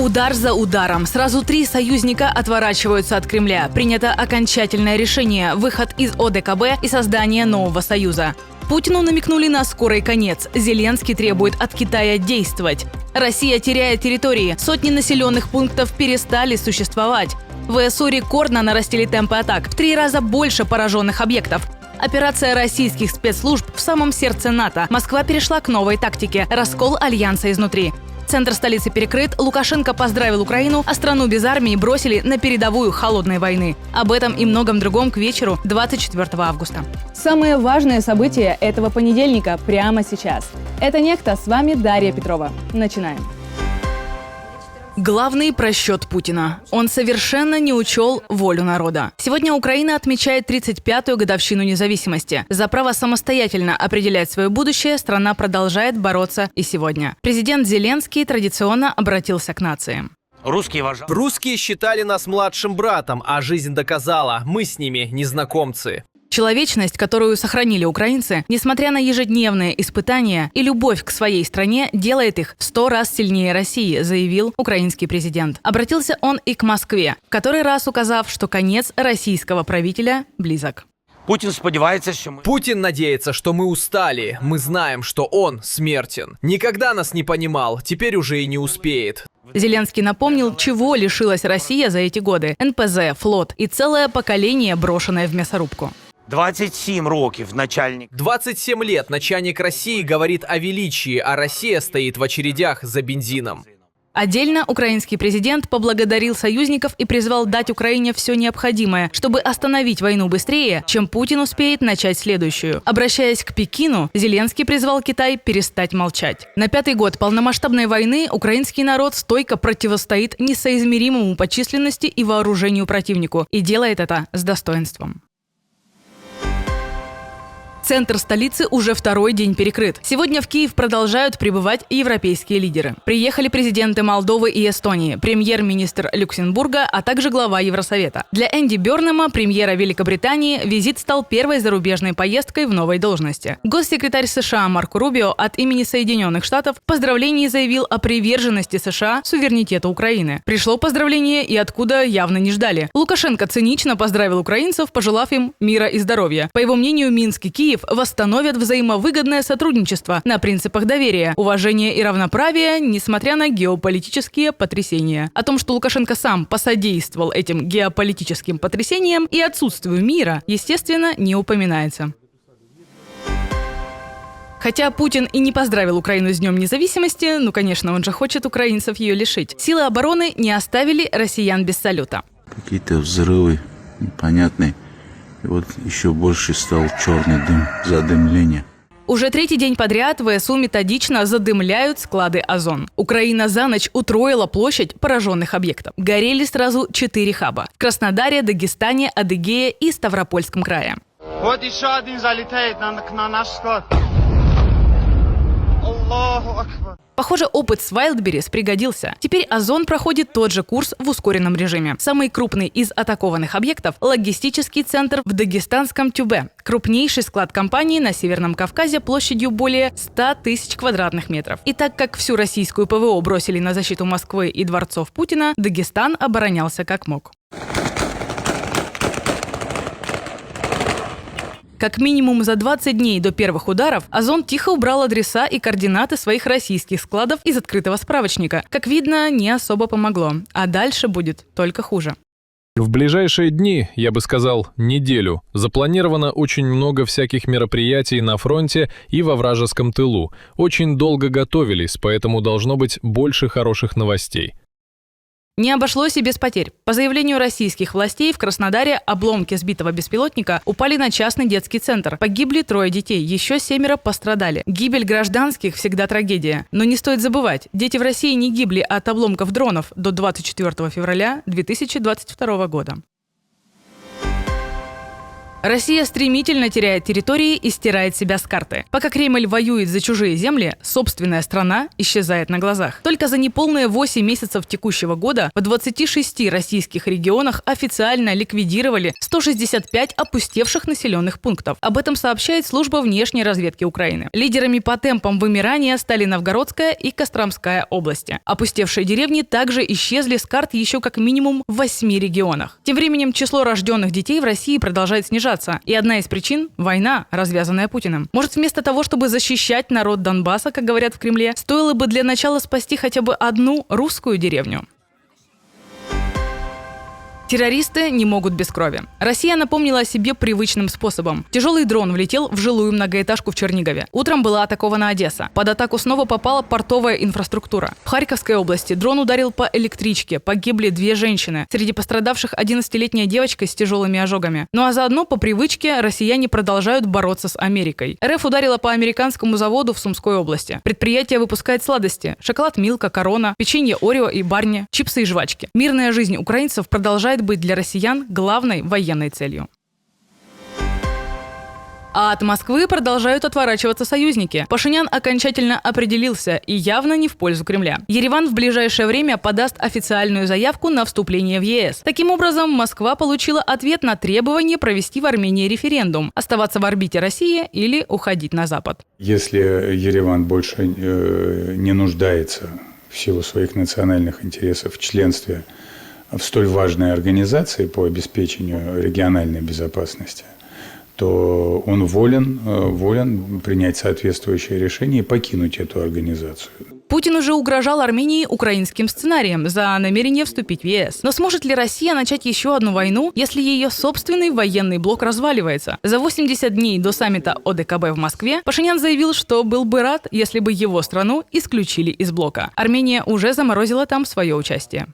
Удар за ударом. Сразу 3 союзника отворачиваются от Кремля. Принято окончательное решение – выход из ОДКБ и создание нового союза. Путину намекнули на скорый конец. Зеленский требует от Китая действовать. Россия теряет территории. Сотни населенных пунктов перестали существовать. ВСУ рекордно нарастили темпы атак. В 3 раза больше пораженных объектов. Операция российских спецслужб в самом сердце НАТО. Москва перешла к новой тактике – раскол альянса изнутри. Центр столицы перекрыт, Лукашенко поздравил Украину, а страну без армии бросили на передовую холодной войны. Об этом и многом другом к вечеру 24 августа. Самые важные события этого понедельника прямо сейчас. Это «Нехта», с вами Дарья Петрова. Начинаем. Главный просчет Путина. Он совершенно не учел волю народа. Сегодня Украина отмечает 35-ю годовщину независимости. За право самостоятельно определять свое будущее страна продолжает бороться и сегодня. Президент Зеленский традиционно обратился к нации. Русские считали нас младшим братом, а жизнь доказала, мы с ними незнакомцы. Человечность, которую сохранили украинцы, несмотря на ежедневные испытания и любовь к своей стране, делает их в 100 раз сильнее России, заявил украинский президент. Обратился он и к Москве, в который раз указав, что конец российского правителя близок. Путин надеется, что мы устали. Мы знаем, что он смертен. Никогда нас не понимал, теперь уже и не успеет. Зеленский напомнил, чего лишилась Россия за эти годы. НПЗ, флот и целое поколение, брошенное в мясорубку. 27 лет начальник России говорит о величии, а Россия стоит в очередях за бензином. Отдельно украинский президент поблагодарил союзников и призвал дать Украине все необходимое, чтобы остановить войну быстрее, чем Путин успеет начать следующую. Обращаясь к Пекину, Зеленский призвал Китай перестать молчать. На 5-й год полномасштабной войны украинский народ стойко противостоит несоизмеримому по численности и вооружению противнику и делает это с достоинством. Центр столицы уже 2-й день перекрыт. Сегодня в Киев продолжают прибывать европейские лидеры. Приехали президенты Молдовы и Эстонии, премьер-министр Люксембурга, а также глава Евросовета. Для Энди Бёрнема, премьера Великобритании, визит стал первой зарубежной поездкой в новой должности. Госсекретарь США Марко Рубио от имени Соединенных Штатов в поздравлении заявил о приверженности США суверенитету Украины. Пришло поздравление и откуда явно не ждали. Лукашенко цинично поздравил украинцев, пожелав им мира и здоровья. По его мнению, Минск и Киев восстановят взаимовыгодное сотрудничество на принципах доверия, уважения и равноправия, несмотря на геополитические потрясения. О том, что Лукашенко сам посодействовал этим геополитическим потрясениям и отсутствию мира, естественно, не упоминается. Хотя Путин и не поздравил Украину с Днем независимости, конечно, он же хочет украинцев ее лишить. Силы обороны не оставили россиян без салюта. Какие-то взрывы непонятные. И вот еще больше стал черный дым, задымление. Уже 3-й день подряд ВСУ методично задымляют склады «Озон». Украина за ночь утроила площадь пораженных объектов. Горели сразу 4 хаба – в Краснодаре, Дагестане, Адыгее и Ставропольском крае. Вот еще один залетает на наш склад. Аллаху акбар. Похоже, опыт с Wildberries пригодился. Теперь «Озон» проходит тот же курс в ускоренном режиме. Самый крупный из атакованных объектов – логистический центр в дагестанском Тюбе. Крупнейший склад компании на Северном Кавказе площадью более 100 тысяч квадратных метров. И так как всю российскую ПВО бросили на защиту Москвы и дворцов Путина, Дагестан оборонялся как мог. Как минимум за 20 дней до первых ударов «Озон» тихо убрал адреса и координаты своих российских складов из открытого справочника. Как видно, не особо помогло. А дальше будет только хуже. В ближайшие дни, я бы сказал, неделю, запланировано очень много всяких мероприятий на фронте и во вражеском тылу. Очень долго готовились, поэтому должно быть больше хороших новостей. Не обошлось и без потерь. По заявлению российских властей, в Краснодаре обломки сбитого беспилотника упали на частный детский центр. Погибли 3 детей, еще 7 пострадали. Гибель гражданских всегда трагедия. Но не стоит забывать, дети в России не гибли от обломков дронов до 24 февраля 2022 года. Россия стремительно теряет территории и стирает себя с карты. Пока Кремль воюет за чужие земли, собственная страна исчезает на глазах. Только за неполные 8 месяцев текущего года в 26 российских регионах официально ликвидировали 165 опустевших населенных пунктов. Об этом сообщает служба внешней разведки Украины. Лидерами по темпам вымирания стали Новгородская и Костромская области. Опустевшие деревни также исчезли с карт еще как минимум в 8 регионах. Тем временем число рожденных детей в России продолжает снижаться. И одна из причин – война, развязанная Путиным. Может, вместо того, чтобы защищать народ Донбасса, как говорят в Кремле, стоило бы для начала спасти хотя бы одну русскую деревню? Террористы не могут без крови. Россия напомнила о себе привычным способом. Тяжелый дрон влетел в жилую многоэтажку в Чернигове. Утром была атакована Одесса. Под атаку снова попала портовая инфраструктура. В Харьковской области дрон ударил по электричке. Погибли 2 женщины. Среди пострадавших 11-летняя девочка с тяжелыми ожогами. Ну а заодно по привычке россияне продолжают бороться с Америкой. РФ ударила по американскому заводу в Сумской области. Предприятие выпускает сладости: шоколад Милка, Корона, печенье Орео и Барни, чипсы и жвачки. Мирная жизнь украинцев продолжает быть для россиян главной военной целью. А от Москвы продолжают отворачиваться союзники. Пашинян окончательно определился и явно не в пользу Кремля. Ереван в ближайшее время подаст официальную заявку на вступление в ЕС. Таким образом, Москва получила ответ на требование провести в Армении референдум, оставаться в орбите России или уходить на Запад. Если Ереван больше не нуждается в силу своих национальных интересов в членстве в столь важной организации по обеспечению региональной безопасности, то он волен принять соответствующее решение и покинуть эту организацию. Путин уже угрожал Армении украинским сценарием за намерение вступить в ЕС. Но сможет ли Россия начать еще одну войну, если ее собственный военный блок разваливается? За 80 дней до саммита ОДКБ в Москве Пашинян заявил, что был бы рад, если бы его страну исключили из блока. Армения уже заморозила там свое участие.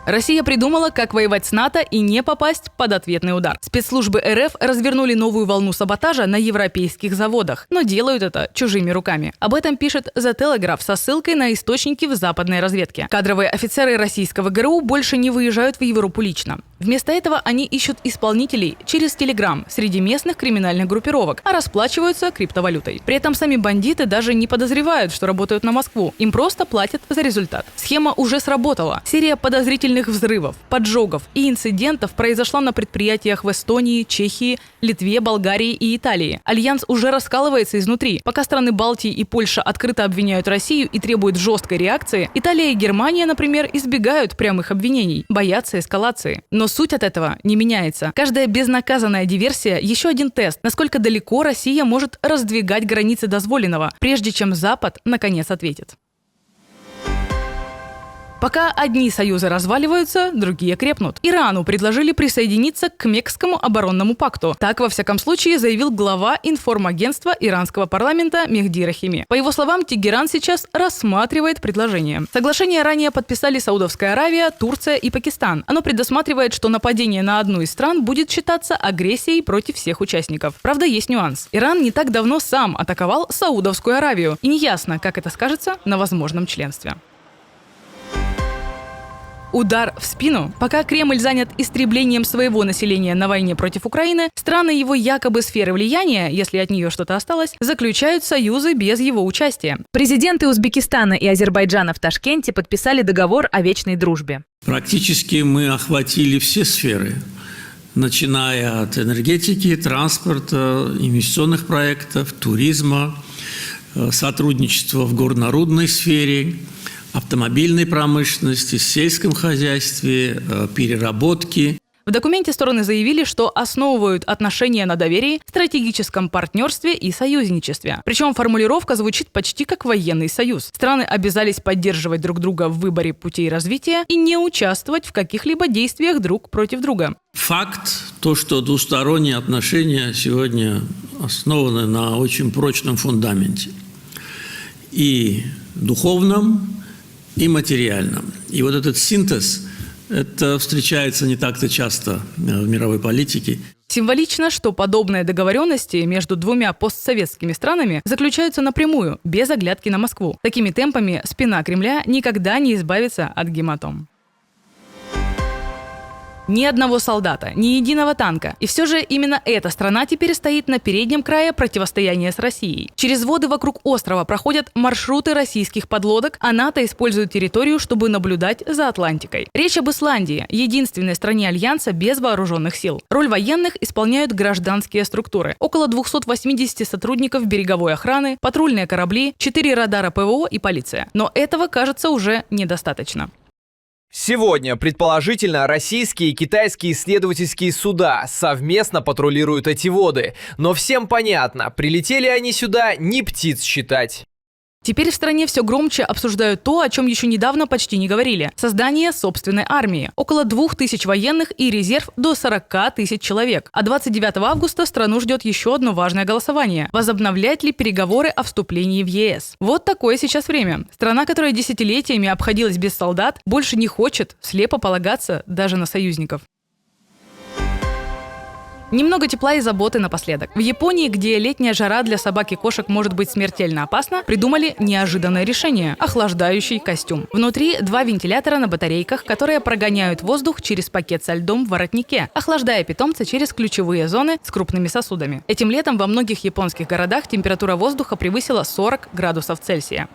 Россия придумала, как воевать с НАТО и не попасть под ответный удар. Спецслужбы РФ развернули новую волну саботажа на европейских заводах, но делают это чужими руками. Об этом пишет The Telegraph со ссылкой на источники в западной разведке. Кадровые офицеры российского ГРУ больше не выезжают в Европу лично. Вместо этого они ищут исполнителей через Telegram среди местных криминальных группировок, а расплачиваются криптовалютой. При этом сами бандиты даже не подозревают, что работают на Москву. Им просто платят за результат. Схема уже сработала. Серия подозрительных взрывов, поджогов и инцидентов произошла на предприятиях в Эстонии, Чехии, Литве, Болгарии и Италии. Альянс уже раскалывается изнутри. Пока страны Балтии и Польша открыто обвиняют Россию и требуют жесткой реакции, Италия и Германия, например, избегают прямых обвинений, боятся эскалации. Но суть от этого не меняется. Каждая безнаказанная диверсия – еще один тест, насколько далеко Россия может раздвигать границы дозволенного, прежде чем Запад наконец ответит. Пока одни союзы разваливаются, другие крепнут. Ирану предложили присоединиться к Меккскому оборонному пакту. Так, во всяком случае, заявил глава информагентства иранского парламента Мехди Рахими. По его словам, Тегеран сейчас рассматривает предложение. Соглашение ранее подписали Саудовская Аравия, Турция и Пакистан. Оно предусматривает, что нападение на одну из стран будет считаться агрессией против всех участников. Правда, есть нюанс. Иран не так давно сам атаковал Саудовскую Аравию. И неясно, как это скажется на возможном членстве. Удар в спину. Пока Кремль занят истреблением своего населения на войне против Украины, страны его якобы сферы влияния, если от нее что-то осталось, заключают союзы без его участия. Президенты Узбекистана и Азербайджана в Ташкенте подписали договор о вечной дружбе. Практически мы охватили все сферы, начиная от энергетики, транспорта, инвестиционных проектов, туризма, сотрудничества в горнорудной сфере, автомобильной промышленности, сельском хозяйстве, переработки. В документе стороны заявили, что основывают отношения на доверии, стратегическом партнерстве и союзничестве. Причем формулировка звучит почти как военный союз. Страны обязались поддерживать друг друга в выборе путей развития и не участвовать в каких-либо действиях друг против друга. Факт, то, что двусторонние отношения сегодня основаны на очень прочном фундаменте. И духовном, и материальном. И вот этот синтез, это встречается не так-то часто в мировой политике. Символично, что подобные договоренности между двумя постсоветскими странами заключаются напрямую, без оглядки на Москву. Такими темпами спина Кремля никогда не избавится от гематом. Ни одного солдата, ни единого танка. И все же именно эта страна теперь стоит на переднем крае противостояния с Россией. Через воды вокруг острова проходят маршруты российских подлодок, а НАТО использует территорию, чтобы наблюдать за Атлантикой. Речь об Исландии, единственной стране Альянса без вооруженных сил. Роль военных исполняют гражданские структуры. Около 280 сотрудников береговой охраны, патрульные корабли, 4 радара ПВО и полиция. Но этого, кажется, уже недостаточно. Сегодня, предположительно, российские и китайские исследовательские суда совместно патрулируют эти воды. Но всем понятно, прилетели они сюда не птиц считать. Теперь в стране все громче обсуждают то, о чем еще недавно почти не говорили – создание собственной армии. Около 2000 военных и резерв до 40 тысяч человек. А 29 августа страну ждет еще одно важное голосование – возобновлять ли переговоры о вступлении в ЕС. Вот такое сейчас время. Страна, которая десятилетиями обходилась без солдат, больше не хочет слепо полагаться даже на союзников. Немного тепла и заботы напоследок. В Японии, где летняя жара для собак и кошек может быть смертельно опасна, придумали неожиданное решение – охлаждающий костюм. Внутри 2 вентилятора на батарейках, которые прогоняют воздух через пакет со льдом в воротнике, охлаждая питомца через ключевые зоны с крупными сосудами. Этим летом во многих японских городах температура воздуха превысила 40 градусов Цельсия.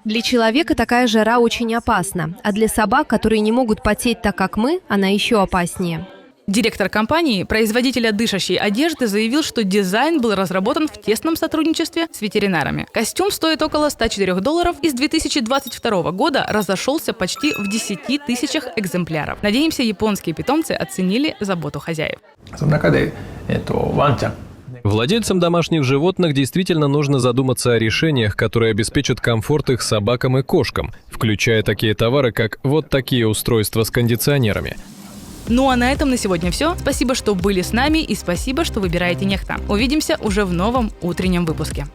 Для человека такая жара очень опасна, а для собак, которые не могут потеть так, как мы, она еще опаснее. Директор компании, производителя дышащей одежды, заявил, что дизайн был разработан в тесном сотрудничестве с ветеринарами. Костюм стоит около $104 и с 2022 года разошелся почти в 10 тысячах экземпляров. Надеемся, японские питомцы оценили заботу хозяев. Владельцам домашних животных действительно нужно задуматься о решениях, которые обеспечат комфорт их собакам и кошкам, включая такие товары, как вот такие устройства с кондиционерами. Ну а на этом на сегодня все. Спасибо, что были с нами, и спасибо, что выбираете Нехта. Увидимся уже в новом утреннем выпуске.